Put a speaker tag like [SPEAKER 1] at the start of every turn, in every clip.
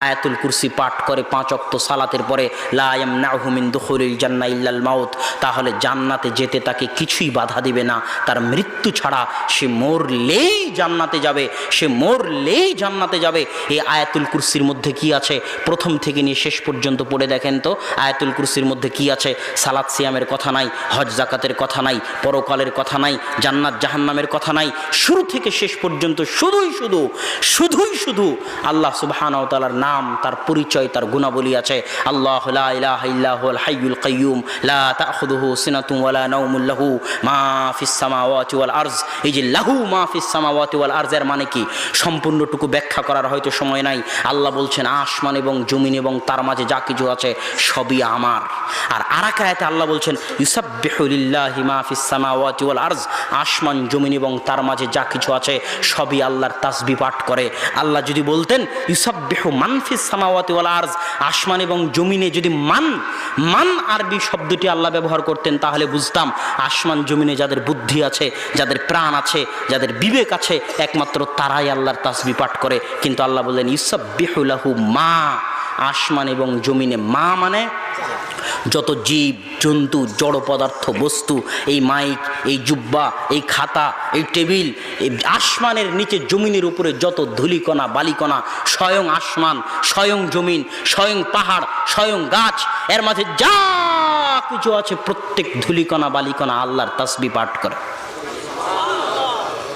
[SPEAKER 1] আয়াতুল কুরসি পাঠ করে 5 ওয়াক্ত সালাতের পরে লা ইয়ামনাহু মিন দুখুলিল জান্নাহ ইল্লাল মাউত, তাহলে জান্নাতে যেতে তাকে কিছুই বাধা দিবে না, তার মৃত্যু ছাড়া। সে মরলেই জান্নাতে যাবে, সে মরলেই জান্নাতে যাবে। এই আয়াতুল কুরসির মধ্যে কি আছে প্রথম থেকে নিয়ে শেষ পর্যন্ত পড়ে দেখেন তো। আয়াতুল কুরসির মধ্যে কি আছে? সালাত সিয়ামের কথা নাই, হজ জাকাতের কথা নাই, পরকালের কথা নাই, জান্নাত জাহান্নামের কথা নাই। শুরু থেকে শেষ পর্যন্ত শুধুই শুধু আল্লাহ সুবহানাহু ওয়া তাআলার নাম, তার পরিচয়, তার গুণাবলী আছে। আল্লাহ লা ইলাহা ইল্লা হুয়াল হাইয়ুল কাইয়্যুম লা তাখুযুহু সিনাতুন ওয়ালা নাওমুন লাহু মা ফিস সামাওয়াতি ওয়াল আরজ। এই যে লাহু মা ফিস সামাওয়াতি ওয়াল আরজ এর মানে কি সম্পূর্ণটুকু ব্যাখ্যা করার হয়তো সময় নাই। আল্লাহ বলছেন আসমান এবং জমিন এবং তার মাঝে যা কিছু আছে সবই আমার। আর আরেক আয়াতে আল্লাহ বলছেন ইউসাব্বিহু লিল্লাহি মা ফিস সামাওয়াতি ওয়াল আরজ, আসমান জমিন এবং তার মাঝে যা কিছু আছে সবই আল্লাহর তাসবিহ পাঠ করে। আল্লাহ যদি বলতেন ইউসাব্বিহু মান ফিস সামাওয়াতি ওয়াল আরজ, আসমান এবং জমিনে যদি মান আরবি শব্দটি আল্লাহ ব্যবহার করতেন তাহলে বুঝতাম আসমান জমিনে যাদের বুদ্ধি আছে, যাদের প্রাণ আছে, যাদের বিবেক আছে একমাত্র তারাই আল্লাহর তাসবিহ পাঠ করে। কিন্তু আল্লাহ বললেন ইউসাব্বিহু লাহু মা, আসমান এবং জমিনে মা মানে যত জীব জন্তু জড় পদার্থ বস্তু, এই মাইক, এই জুব্বা, এই খাতা, এই টেবিল, এই আসমানের নিচে জমিনের উপরে যত ধূলিকণা বালিকণা, স্বয়ং আসমান, স্বয়ং জমিন, স্বয়ং পাহাড়, স্বয়ং গাছ, এর মাঝে যা কিছু আছে প্রত্যেক ধূলিকণা বালিকণা আল্লাহর তাসবিহ পাঠ করে।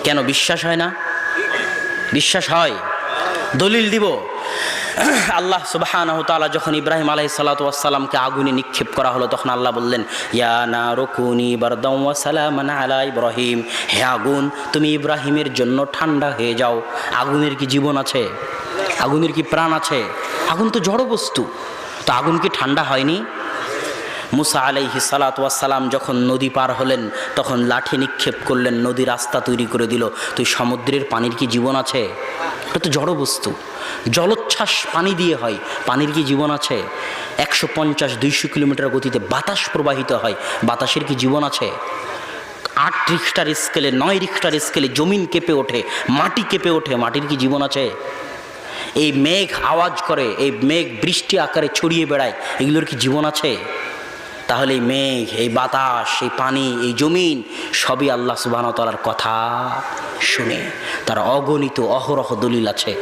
[SPEAKER 1] কেন বিশ্বাস হয় না? বিশ্বাস হয়, দলিল দিব। আল্লাহ সুবহানাহু ওয়া তাআলা যখন ইব্রাহিম আলাইহিস সালাতু ওয়াস সালামকে আগুনে নিক্ষেপ করা হলো তখন আল্লাহ বললেন ইয়া নারু কুনি বারদাও ওয়া সালামান আলা ইব্রাহিম, হে আগুন তুমি ইব্রাহিমের জন্য ঠান্ডা হয়ে যাও। আগুনের কি জীবন আছে? আগুনের কি প্রাণ আছে? আগুন তো জড় বস্তু, তো আগুন কি ঠান্ডা হয়নি? মুসা আলাইহিস সালাতু ওয়াস সালাম যখন নদী পার হলেন তখন লাঠি নিক্ষেপ করলেন, নদী রাস্তা তৈরি করে দিল। তুই সমুদ্রের পানির কি জীবন আছে? এটা তো জড় বস্তু, জলোচ্ছ্বাস পানি দিয়ে হয়, পানির কি জীবন আছে? 150-200 কিলোমিটার গতিতে বাতাস প্রবাহিত হয়, বাতাসের কি জীবন আছে? 8 রিখটার স্কেলে 9 রিখটার স্কেলে জমিন কেঁপে ওঠে, মাটি কেঁপে ওঠে, মাটির কি জীবন আছে? এই মেঘ আওয়াজ করে, এই মেঘ বৃষ্টি আকারে ছড়িয়ে বেড়ায়, এগুলোর কি জীবন আছে? তাহলে এই মেঘ, এই বাতাস, এই পানি, এই জমিন সবই আল্লাহ সুবহানাহু ওয়া তাআলার কথা শুনে, তার অগণিত অহরহ দলিল আছে।